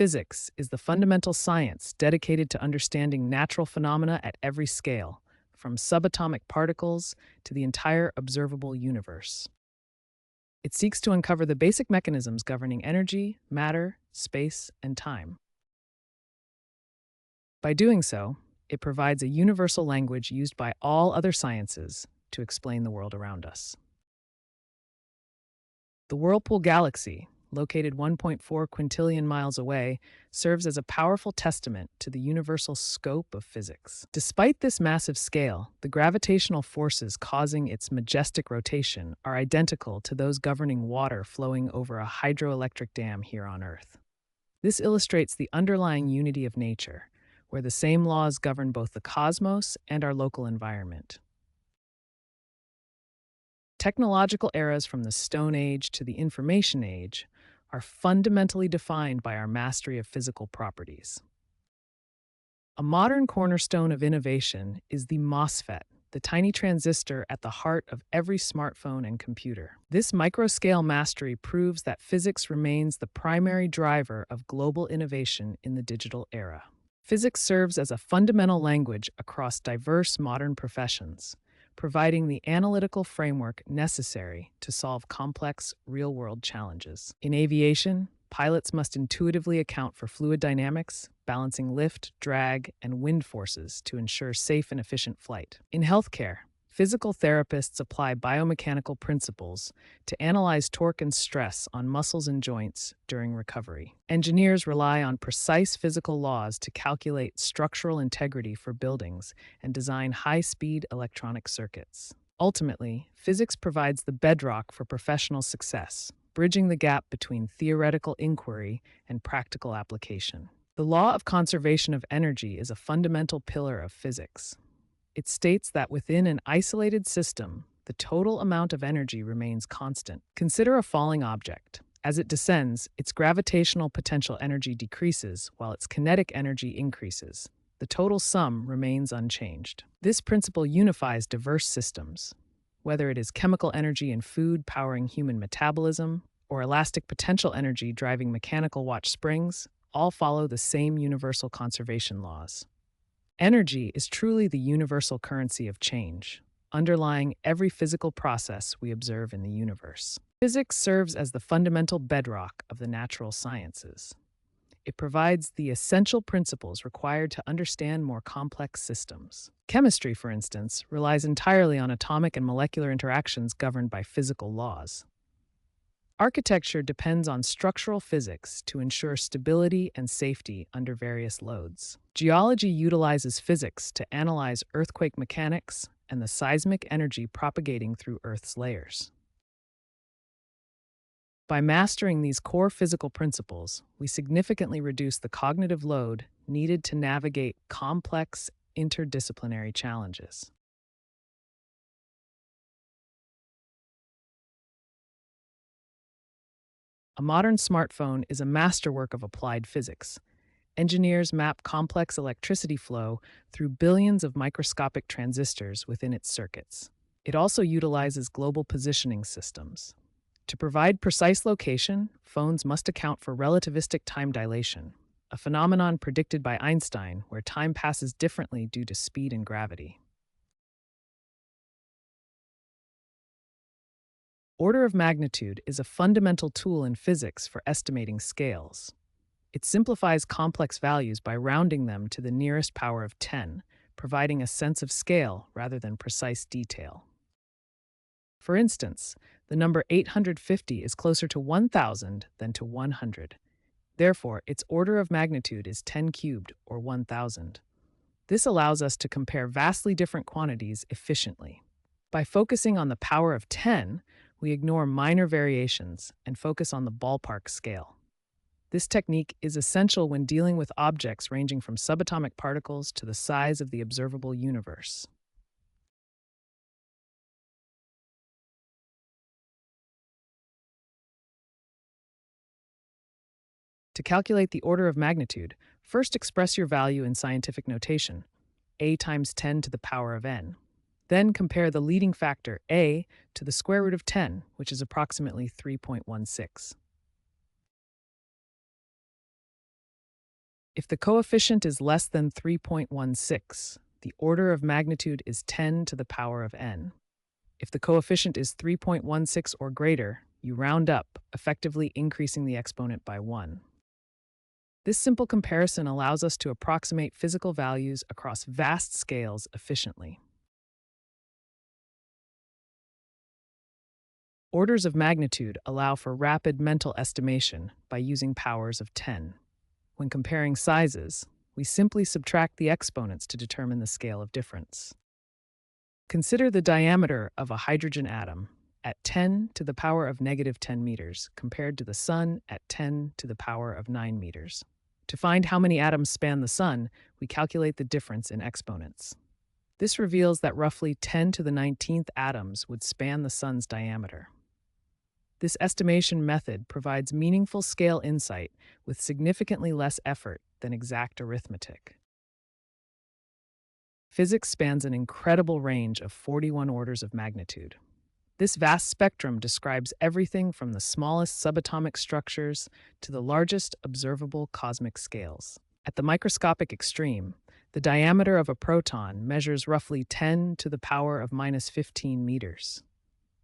Physics is the fundamental science dedicated to understanding natural phenomena at every scale, from subatomic particles to the entire observable universe. It seeks to uncover the basic mechanisms governing energy, matter, space, and time. By doing so, it provides a universal language used by all other sciences to explain the world around us. The Whirlpool Galaxy, located 1.4 quintillion miles away, serves as a powerful testament to the universal scope of physics. Despite this massive scale, the gravitational forces causing its majestic rotation are identical to those governing water flowing over a hydroelectric dam here on Earth. This illustrates the underlying unity of nature, where the same laws govern both the cosmos and our local environment. Technological eras from the Stone Age to the Information Age are fundamentally defined by our mastery of physical properties. A modern cornerstone of innovation is the MOSFET, the tiny transistor at the heart of every smartphone and computer. This microscale mastery proves that physics remains the primary driver of global innovation in the digital era. Physics serves as a fundamental language across diverse modern professions, providing the analytical framework necessary to solve complex, real-world challenges. In aviation, pilots must intuitively account for fluid dynamics, balancing lift, drag, and wind forces to ensure safe and efficient flight. In healthcare, physical therapists apply biomechanical principles to analyze torque and stress on muscles and joints during recovery. Engineers rely on precise physical laws to calculate structural integrity for buildings and design high-speed electronic circuits. Ultimately, physics provides the bedrock for professional success, bridging the gap between theoretical inquiry and practical application. The law of conservation of energy is a fundamental pillar of physics. It states that within an isolated system, the total amount of energy remains constant. Consider a falling object. As it descends, its gravitational potential energy decreases while its kinetic energy increases. The total sum remains unchanged. This principle unifies diverse systems. Whether it is chemical energy in food powering human metabolism, or elastic potential energy driving mechanical watch springs, all follow the same universal conservation laws. Energy is truly the universal currency of change, underlying every physical process we observe in the universe. Physics serves as the fundamental bedrock of the natural sciences. It provides the essential principles required to understand more complex systems. Chemistry, for instance, relies entirely on atomic and molecular interactions governed by physical laws. Architecture depends on structural physics to ensure stability and safety under various loads. Geology utilizes physics to analyze earthquake mechanics and the seismic energy propagating through Earth's layers. By mastering these core physical principles, we significantly reduce the cognitive load needed to navigate complex, interdisciplinary challenges. A modern smartphone is a masterwork of applied physics. Engineers map complex electricity flow through billions of microscopic transistors within its circuits. It also utilizes global positioning systems. To provide precise location, phones must account for relativistic time dilation, a phenomenon predicted by Einstein where time passes differently due to speed and gravity. Order of magnitude is a fundamental tool in physics for estimating scales. It simplifies complex values by rounding them to the nearest power of 10, providing a sense of scale rather than precise detail. For instance, the number 850 is closer to 1,000 than to 100. Therefore, its order of magnitude is 10 cubed, or 1,000. This allows us to compare vastly different quantities efficiently. By focusing on the power of 10, we ignore minor variations and focus on the ballpark scale. This technique is essential when dealing with objects ranging from subatomic particles to the size of the observable universe. To calculate the order of magnitude, first express your value in scientific notation, a times 10 to the power of n. Then compare the leading factor, a, to the square root of 10, which is approximately 3.16. If the coefficient is less than 3.16, the order of magnitude is 10 to the power of n. If the coefficient is 3.16 or greater, you round up, effectively increasing the exponent by 1. This simple comparison allows us to approximate physical values across vast scales efficiently. Orders of magnitude allow for rapid mental estimation by using powers of 10. When comparing sizes, we simply subtract the exponents to determine the scale of difference. Consider the diameter of a hydrogen atom at 10 to the power of negative 10 meters compared to the Sun at 10 to the power of 9 meters. To find how many atoms span the Sun, we calculate the difference in exponents. This reveals that roughly 10 to the 19th atoms would span the Sun's diameter. This estimation method provides meaningful scale insight with significantly less effort than exact arithmetic. Physics spans an incredible range of 41 orders of magnitude. This vast spectrum describes everything from the smallest subatomic structures to the largest observable cosmic scales. At the microscopic extreme, the diameter of a proton measures roughly 10 to the power of minus 15 meters.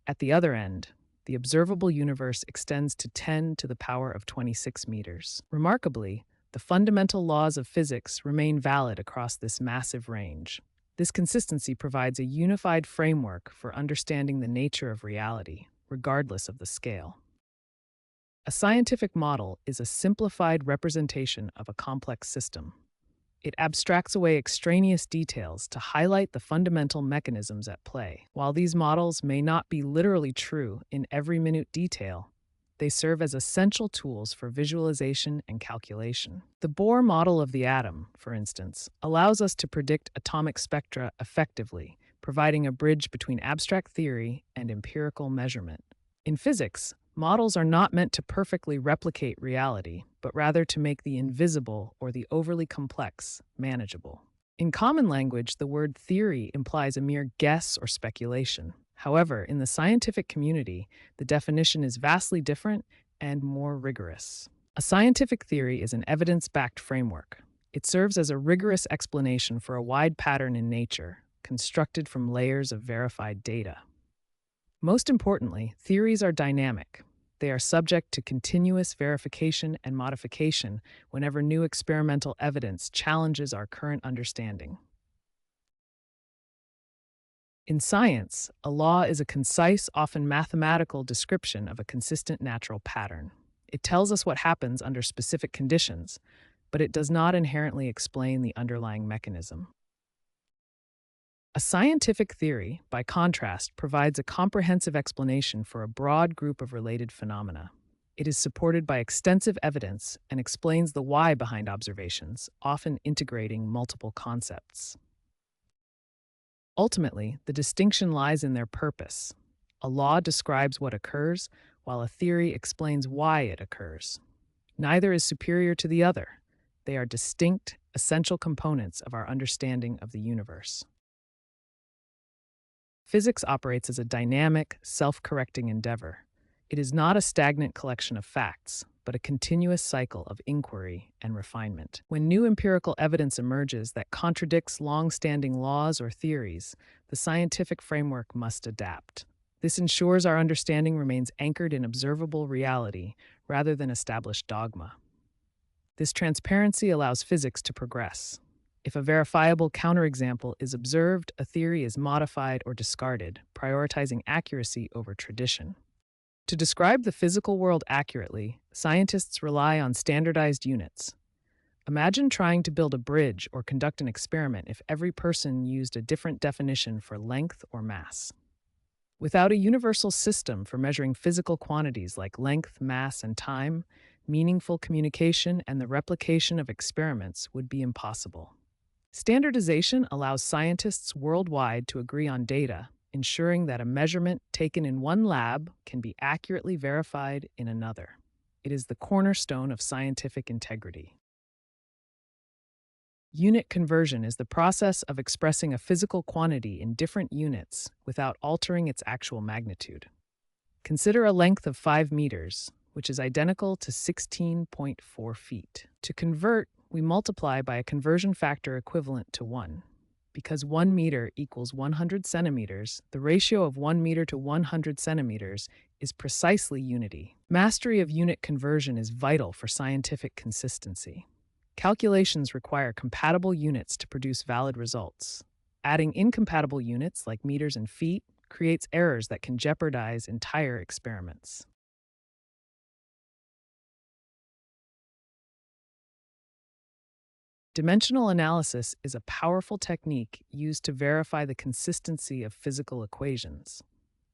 At the other end, the observable universe extends to 10 to the power of 26 meters. Remarkably, the fundamental laws of physics remain valid across this massive range. This consistency provides a unified framework for understanding the nature of reality, regardless of the scale. A scientific model is a simplified representation of a complex system. It abstracts away extraneous details to highlight the fundamental mechanisms at play. While these models may not be literally true in every minute detail, they serve as essential tools for visualization and calculation. The Bohr model of the atom, for instance, allows us to predict atomic spectra effectively, providing a bridge between abstract theory and empirical measurement. In physics, models are not meant to perfectly replicate reality, but rather to make the invisible or the overly complex manageable. In common language, the word theory implies a mere guess or speculation. However, in the scientific community, the definition is vastly different and more rigorous. A scientific theory is an evidence-backed framework. It serves as a rigorous explanation for a wide pattern in nature, constructed from layers of verified data. Most importantly, theories are dynamic. They are subject to continuous verification and modification whenever new experimental evidence challenges our current understanding. In science, a law is a concise, often mathematical description of a consistent natural pattern. It tells us what happens under specific conditions, but it does not inherently explain the underlying mechanism. A scientific theory, by contrast, provides a comprehensive explanation for a broad group of related phenomena. It is supported by extensive evidence and explains the why behind observations, often integrating multiple concepts. Ultimately, the distinction lies in their purpose. A law describes what occurs, while a theory explains why it occurs. Neither is superior to the other. They are distinct, essential components of our understanding of the universe. Physics operates as a dynamic, self-correcting endeavor. It is not a stagnant collection of facts, but a continuous cycle of inquiry and refinement. When new empirical evidence emerges that contradicts long-standing laws or theories, the scientific framework must adapt. This ensures our understanding remains anchored in observable reality rather than established dogma. This transparency allows physics to progress. If a verifiable counterexample is observed, a theory is modified or discarded, prioritizing accuracy over tradition. To describe the physical world accurately, scientists rely on standardized units. Imagine trying to build a bridge or conduct an experiment if every person used a different definition for length or mass. Without a universal system for measuring physical quantities like length, mass, and time, meaningful communication and the replication of experiments would be impossible. Standardization allows scientists worldwide to agree on data, ensuring that a measurement taken in one lab can be accurately verified in another. It is the cornerstone of scientific integrity. Unit conversion is the process of expressing a physical quantity in different units without altering its actual magnitude. Consider a length of 5 meters, which is identical to 16.4 feet. To convert, we multiply by a conversion factor equivalent to 1. Because 1 meter equals 100 centimeters, the ratio of 1 meter to 100 centimeters is precisely unity. Mastery of unit conversion is vital for scientific consistency. Calculations require compatible units to produce valid results. Adding incompatible units like meters and feet creates errors that can jeopardize entire experiments. Dimensional analysis is a powerful technique used to verify the consistency of physical equations.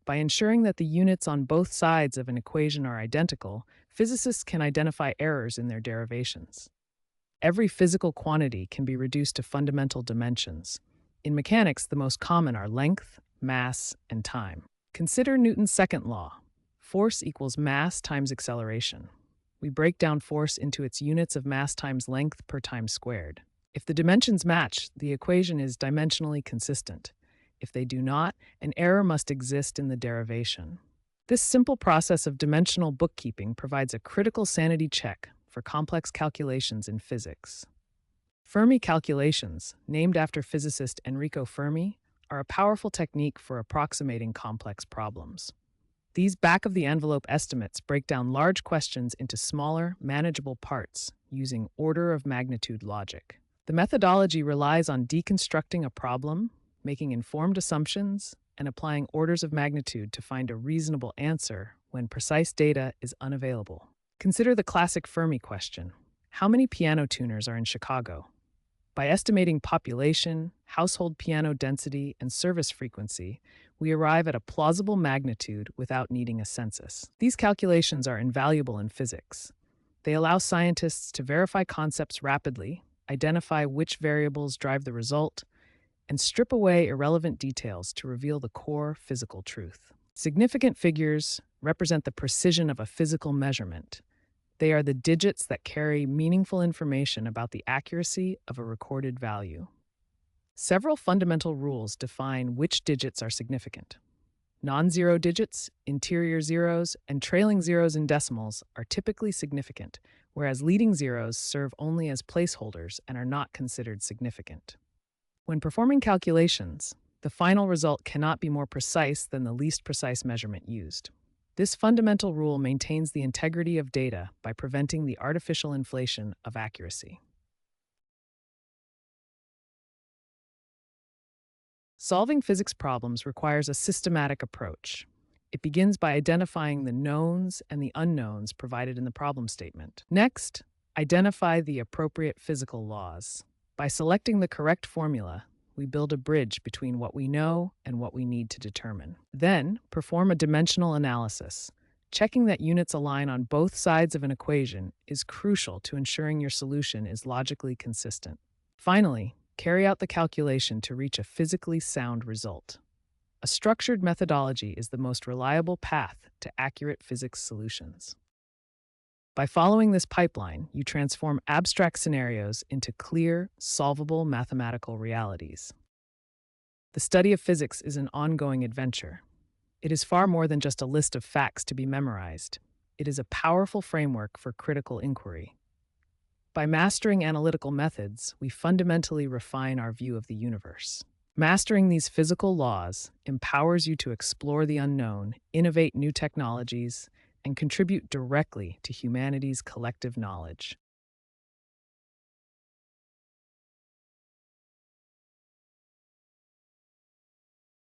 By ensuring that the units on both sides of an equation are identical, physicists can identify errors in their derivations. Every physical quantity can be reduced to fundamental dimensions. In mechanics, the most common are length, mass, and time. Consider Newton's second law. Force equals mass times acceleration. We break down force into its units of mass times length per time squared. If the dimensions match, the equation is dimensionally consistent. If they do not, an error must exist in the derivation. This simple process of dimensional bookkeeping provides a critical sanity check for complex calculations in physics. Fermi calculations, named after physicist Enrico Fermi, are a powerful technique for approximating complex problems. These back-of-the-envelope estimates break down large questions into smaller, manageable parts using order-of-magnitude logic. The methodology relies on deconstructing a problem, making informed assumptions, and applying orders of magnitude to find a reasonable answer when precise data is unavailable. Consider the classic Fermi question: how many piano tuners are in Chicago? By estimating population, household piano density, and service frequency, we arrive at a plausible magnitude without needing a census. These calculations are invaluable in physics. They allow scientists to verify concepts rapidly, identify which variables drive the result, and strip away irrelevant details to reveal the core physical truth. Significant figures represent the precision of a physical measurement. They are the digits that carry meaningful information about the accuracy of a recorded value. Several fundamental rules define which digits are significant. Non-zero digits, interior zeros, and trailing zeros in decimals are typically significant, whereas leading zeros serve only as placeholders and are not considered significant. When performing calculations, the final result cannot be more precise than the least precise measurement used. This fundamental rule maintains the integrity of data by preventing the artificial inflation of accuracy. Solving physics problems requires a systematic approach. It begins by identifying the knowns and the unknowns provided in the problem statement. Next, identify the appropriate physical laws. By selecting the correct formula, we build a bridge between what we know and what we need to determine. Then, perform a dimensional analysis. Checking that units align on both sides of an equation is crucial to ensuring your solution is logically consistent. Finally, carry out the calculation to reach a physically sound result. A structured methodology is the most reliable path to accurate physics solutions. By following this pipeline, you transform abstract scenarios into clear, solvable mathematical realities. The study of physics is an ongoing adventure. It is far more than just a list of facts to be memorized. It is a powerful framework for critical inquiry. By mastering analytical methods, we fundamentally refine our view of the universe. Mastering these physical laws empowers you to explore the unknown, innovate new technologies, and contribute directly to humanity's collective knowledge.